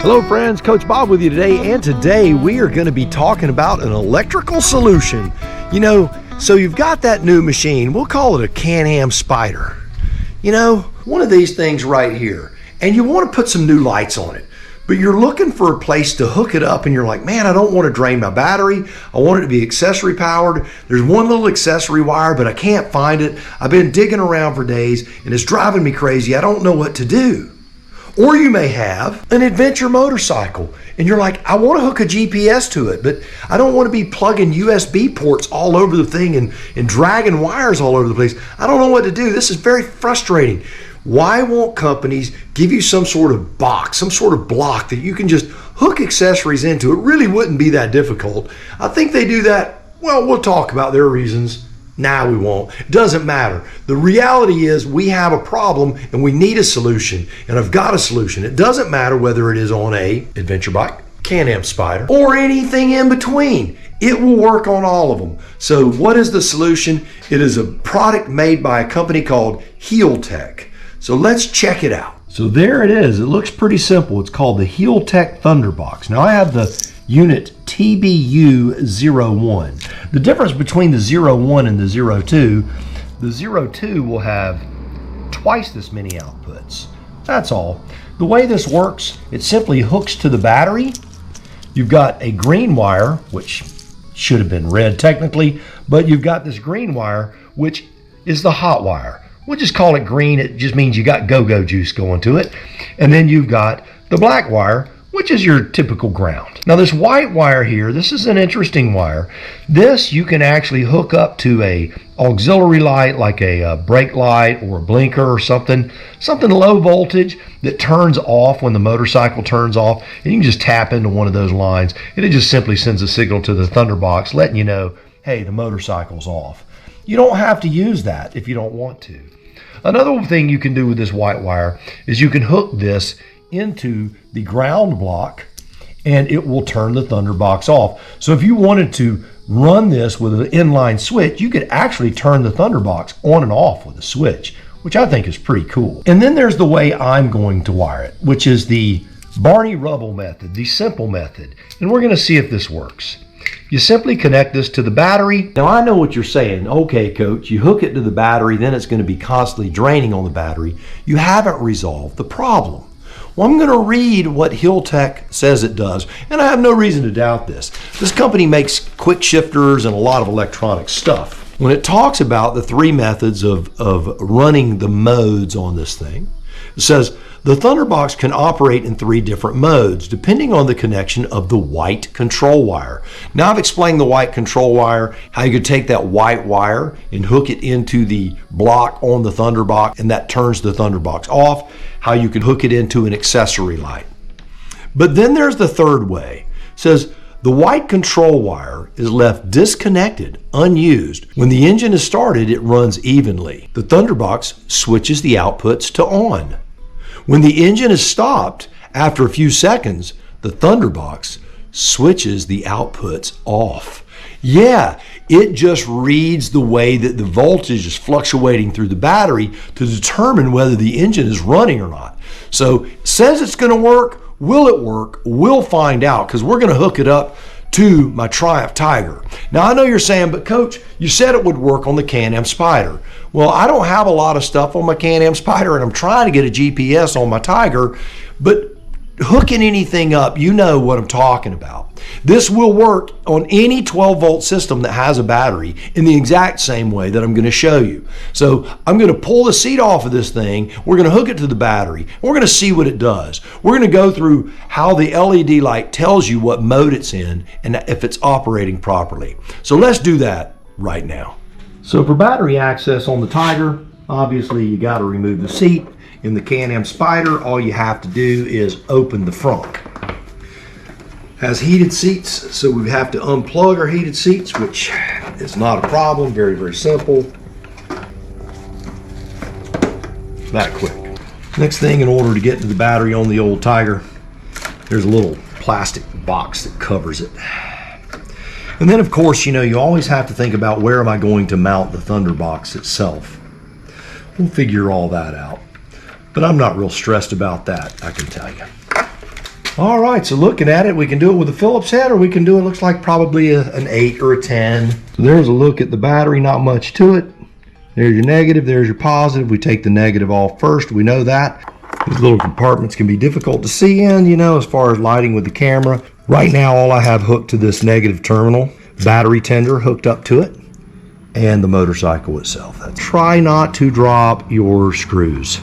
Hello friends, Coach Bob with you today, and today we are going to be talking about an electrical solution. You know, so you've got that new machine, we'll call it a Can-Am Spyder. You know, one of these things right here, and you want to put some new lights on it, but you're looking for a place to hook it up and you're like, man, I don't want to drain my battery. I want it to be accessory powered. There's one little accessory wire, but I can't find it. I've been digging around for days and it's driving me crazy. I don't know what to do. Or you may have an adventure motorcycle and you're like, I want to hook a GPS to it, but I don't want to be plugging USB ports all over the thing and dragging wires all over the place. I don't know what to do. This is very frustrating. Why won't companies give you some sort of box, some sort of block that you can just hook accessories into? It really wouldn't be that difficult. I think they do that. Well, we'll talk about their reasons. Nah, we won't. It doesn't matter. The reality is we have a problem and we need a solution, and I've got a solution. It doesn't matter whether it is on a adventure bike, Can-Am Spyder, or anything in between. It will work on all of them. So what is the solution? It is a product made by a company called Healtech. So let's check it out. So there it is. It looks pretty simple. It's called the Healtech Thunderbox. Now I have the unit TBU01. The difference between the 01 and the 02, the 02 will have twice this many outputs. That's all. The way this works, it simply hooks to the battery. You've got a green wire, which should have been red technically, but you've got this green wire, which is the hot wire. We'll just call it green. It just means you got go-go juice going to it. And then you've got the black wire, which is your typical ground. Now this white wire here, this is an interesting wire. This you can actually hook up to a auxiliary light like a brake light or a blinker or something low voltage that turns off when the motorcycle turns off, and you can just tap into one of those lines and it just simply sends a signal to the Thunderbox letting you know, hey, the motorcycle's off. You don't have to use that if you don't want to. Another thing you can do with this white wire is you can hook this into the ground block and it will turn the Thunderbox off. So if you wanted to run this with an inline switch, you could actually turn the Thunderbox on and off with a switch, which I think is pretty cool. And then there's the way I'm going to wire it, which is the Barney Rubble method, the simple method. And we're going to see if this works. You simply connect this to the battery. Now I know what you're saying. Okay, coach, you hook it to the battery, then it's going to be constantly draining on the battery. You haven't resolved the problem. Well, I'm going to read what Healtech says it does, and I have no reason to doubt this. This company makes quick shifters and a lot of electronic stuff. When it talks about the three methods of running the modes on this thing, it says the Thunderbox can operate in three different modes depending on the connection of the white control wire. Now I've explained the white control wire, how you could take that white wire and hook it into the block on the Thunderbox and that turns the Thunderbox off, how you can hook it into an accessory light. But then there's the third way. It says the white control wire is left disconnected, unused. When the engine is started, it runs evenly. The Thunderbox switches the outputs to on. When the engine is stopped, after a few seconds, the Thunderbox switches the outputs off. Yeah, it just reads the way that the voltage is fluctuating through the battery to determine whether the engine is running or not. So it says it's going to work. Will it work? We'll find out, because we're going to hook it up to my Triumph Tiger. Now I know you're saying, but coach, you said it would work on the Can-Am Spyder. Well, I don't have a lot of stuff on my Can-Am Spyder, and I'm trying to get a GPS on my Tiger, but hooking anything up, you know what I'm talking about. This will work on any 12-volt system that has a battery in the exact same way that I'm going to show you. So I'm going to pull the seat off of this thing. We're going to hook it to the battery. We're going to see what it does. We're going to go through how the LED light tells you what mode it's in and if it's operating properly. So let's do that right now. So for battery access on the Tiger, obviously you got to remove the seat. In the Can-Am Spyder, all you have to do is open the front. Has heated seats, so we have to unplug our heated seats, which is not a problem. Very, very simple. That quick. Next thing, in order to get to the battery on the old Tiger, there's a little plastic box that covers it. And then, of course, you know, you always have to think about where am I going to mount the Thunderbox itself. We'll figure all that out. But I'm not real stressed about that, I can tell you. All right, so looking at it, we can do it with a Phillips head, or we can do it, looks like probably an 8 or a 10. So there's a look at the battery, not much to it. There's your negative, there's your positive. We take the negative off first, we know that. These little compartments can be difficult to see in, you know, as far as lighting with the camera. Right now, all I have hooked to this negative terminal, battery tender hooked up to it, and the motorcycle itself. Try not to drop your screws,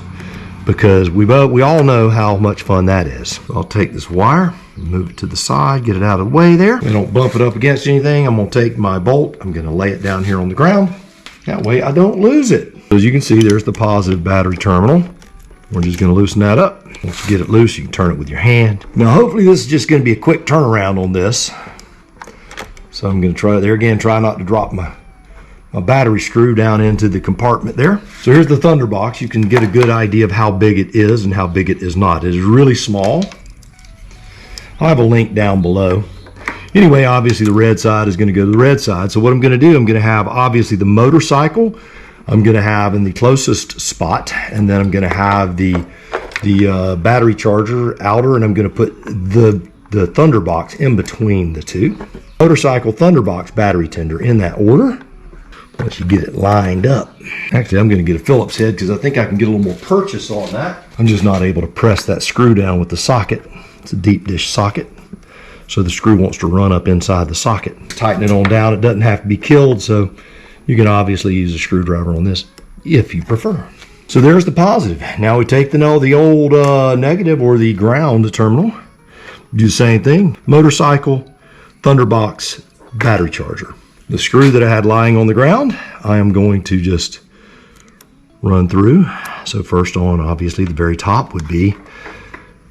because we all know how much fun that is. I'll take this wire, move it to the side, get it out of the way there. We don't bump it up against anything. I'm gonna take my bolt, I'm gonna lay it down here on the ground. That way I don't lose it. As you can see, there's the positive battery terminal. We're just gonna loosen that up. Once you get it loose, you can turn it with your hand. Now, hopefully this is just gonna be a quick turnaround on this. So I'm gonna try there again, try not to drop my battery screw down into the compartment there. So here's the Thunderbox. You can get a good idea of how big it is and how big it is not. It is really small. I'll have a link down below. Anyway, obviously the red side is going to go to the red side. So what I'm going to do, I'm going to have obviously the motorcycle. I'm going to have in the closest spot, and then I'm going to have the battery charger outer, and I'm going to put the Thunderbox in between the two. Motorcycle, Thunderbox, battery tender in that order. Once you get it lined up. Actually, I'm going to get a Phillips head because I think I can get a little more purchase on that. I'm just not able to press that screw down with the socket. It's a deep dish socket, so the screw wants to run up inside the socket. Tighten it on down. It doesn't have to be killed, so you can obviously use a screwdriver on this if you prefer. So there's the positive. Now we take the old negative, or the ground terminal. Do the same thing. Motorcycle, Thunderbox, battery charger. The screw that I had lying on the ground, I am going to just run through. So first on, obviously, the very top would be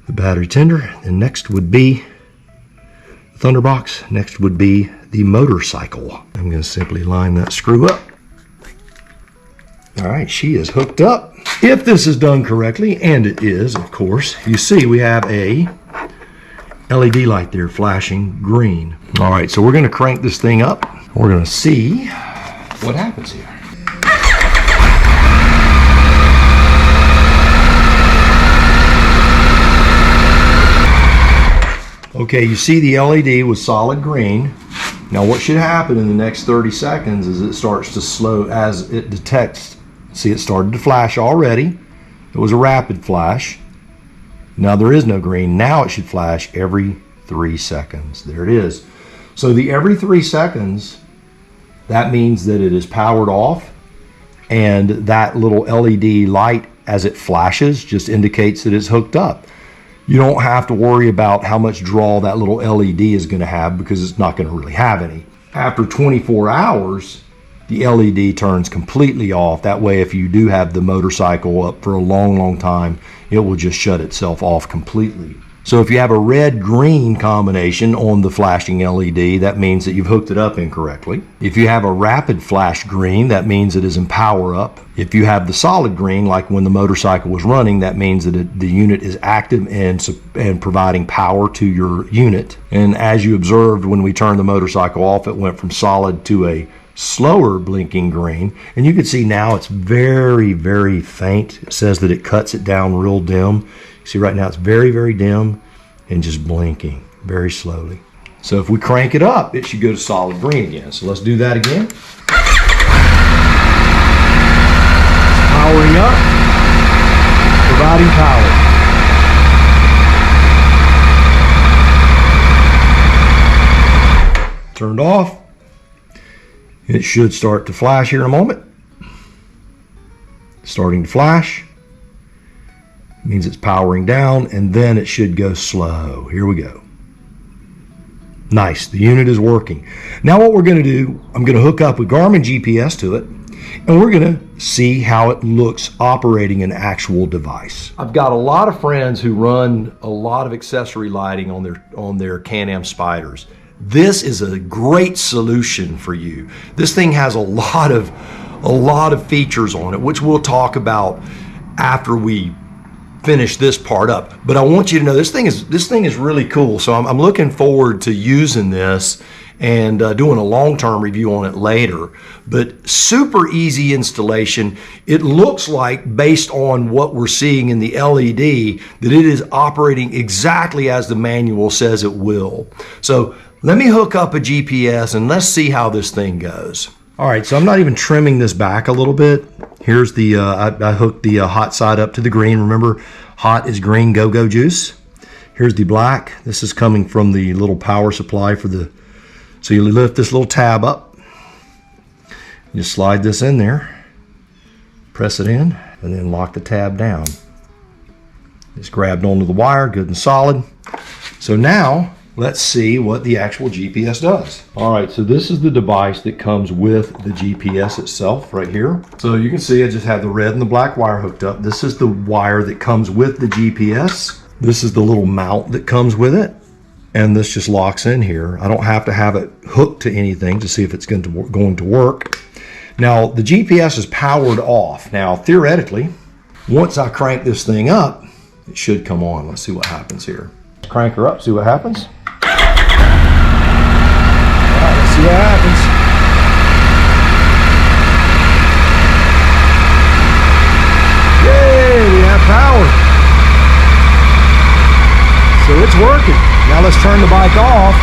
the battery tender. And next would be the Thunderbox. Next would be the motorcycle. I'm going to simply line that screw up. All right, she is hooked up. If this is done correctly, and it is, of course, you see we have a LED light there flashing green. All right, so we're going to crank this thing up. We're going to see what happens here. Okay, you see the LED was solid green. Now what should happen in the next 30 seconds is it starts to slow as it detects. See, it started to flash already. It was a rapid flash. Now there is no green. Now it should flash every 3 seconds. There it is. So the every 3 seconds, that means that it is powered off, and that little LED light as it flashes just indicates that it's hooked up. You don't have to worry about how much draw that little LED is going to have, because it's not going to really have any. After 24 hours, the LED turns completely off. That way, if you do have the motorcycle up for a long, long time, it will just shut itself off completely. So if you have a red-green combination on the flashing LED, that means that you've hooked it up incorrectly. If you have a rapid flash green, that means it is in power up. If you have the solid green, like when the motorcycle was running, that means that the unit is active and providing power to your unit. And as you observed when we turned the motorcycle off, it went from solid to a slower blinking green. And you can see now it's very, very faint. It says that it cuts it down real dim. See, right now it's very, very dim and just blinking very slowly. So if we crank it up, it should go to solid green again. So let's do that again. Powering up, providing power. Turned off. It should start to flash here in a moment. Starting to flash. Means it's powering down, and then it should go slow. Here we go. Nice, the unit is working. Now what we're going to do, I'm going to hook up a Garmin GPS to it, and we're going to see how it looks operating an actual device. I've got a lot of friends who run a lot of accessory lighting on their Can-Am Spyders. This is a great solution for you. This thing has a lot of features on it, which we'll talk about after we finish this part up. But I want you to know this thing is really cool. So I'm looking forward to using this and doing a long-term review on it later. But super easy installation. It looks like, based on what we're seeing in the LED, that it is operating exactly as the manual says it will. So let me hook up a GPS and let's see how this thing goes. All right, so I'm not even trimming this back a little bit. Here's the, I hooked the hot side up to the green. Remember, hot is green go-go juice. Here's the black. This is coming from the little power supply for the, so you lift this little tab up. You slide this in there, press it in, and then lock the tab down. It's grabbed onto the wire, good and solid. So now, let's see what the actual GPS does. All right, so this is the device that comes with the GPS itself right here. So you can see I just have the red and the black wire hooked up. This is the wire that comes with the GPS. This is the little mount that comes with it. And this just locks in here. I don't have to have it hooked to anything to see if it's going to work. Now, the GPS is powered off. Now, theoretically, once I crank this thing up, it should come on. Let's see what happens here. Crank her up, see what happens. Let's see what happens. Yay, we have power. So it's working. Now let's turn the bike off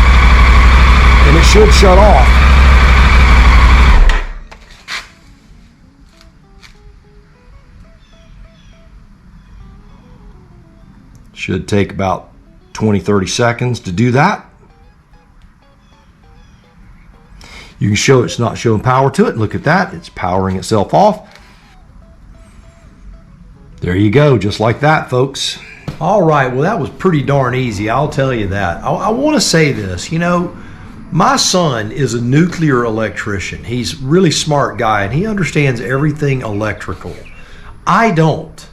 and it should shut off. Should take about 20-30 seconds to do that. You can show it's not showing power to it. Look at that, it's powering itself off. There you go, just like that, folks. All right, well, that was pretty darn easy, I'll tell you that. I want to say this, you know, my son is a nuclear electrician. He's a really smart guy and he understands everything electrical. I don't.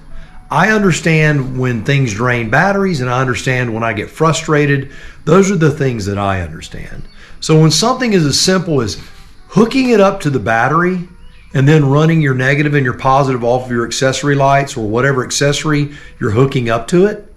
I understand when things drain batteries and I understand when I get frustrated. Those are the things that I understand. So when something is as simple as hooking it up to the battery and then running your negative and your positive off of your accessory lights or whatever accessory you're hooking up to it,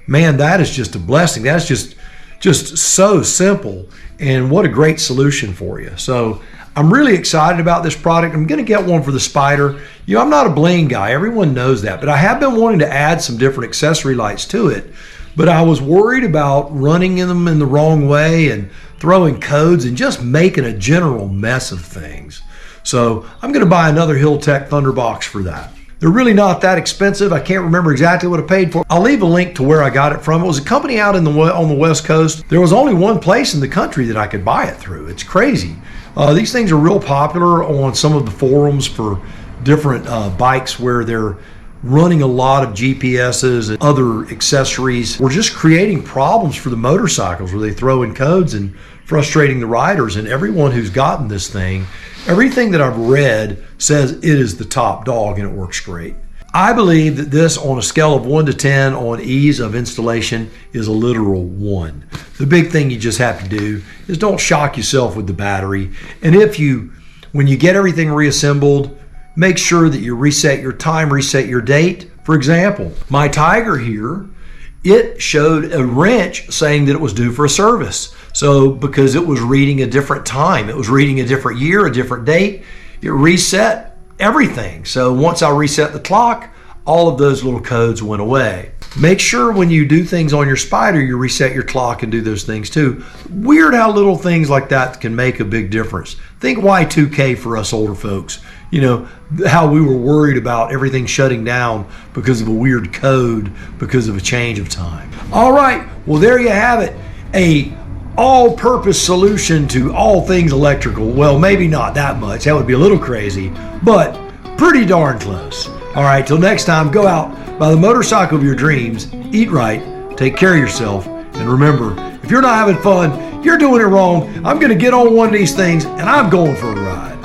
man, that is just a blessing. That's just so simple, and what a great solution for you. So I'm really excited about this product. I'm going to get one for the Spyder. You know, I'm not a bling guy. Everyone knows that. But I have been wanting to add some different accessory lights to it. But I was worried about running them in the wrong way and throwing codes and just making a general mess of things. So I'm going to buy another Healtech Thunderbox for that. They're really not that expensive. I can't remember exactly what I paid for. I'll leave a link to where I got it from. It was a company out on the West Coast. There was only one place in the country that I could buy it through. It's crazy. These things are real popular on some of the forums for different bikes where they're running a lot of GPSs and other accessories. We're just creating problems for the motorcycles where they throw in codes and frustrating the riders. And everyone who's gotten this thing, everything that I've read says it is the top dog and it works great. I believe that this, on a scale of 1 to 10 on ease of installation, is a literal 1. The big thing you just have to do is don't shock yourself with the battery. And when you get everything reassembled, make sure that you reset your time, reset your date. For example, my Tiger here, it showed a wrench saying that it was due for a service. So because it was reading a different time, it was reading a different year, a different date, it reset everything. So once I reset the clock, all of those little codes went away. Make sure when you do things on your Spyder, you reset your clock and do those things too. Weird how little things like that can make a big difference. Think Y2K for us older folks. You know, how we were worried about everything shutting down because of a weird code, because of a change of time. All right, well, there you have it. A all-purpose solution to all things electrical. Well, maybe not that much. That would be a little crazy, but pretty darn close. All right, till next time, go out, buy the motorcycle of your dreams, eat right, take care of yourself, and remember, if you're not having fun, you're doing it wrong. I'm going to get on one of these things, and I'm going for a ride.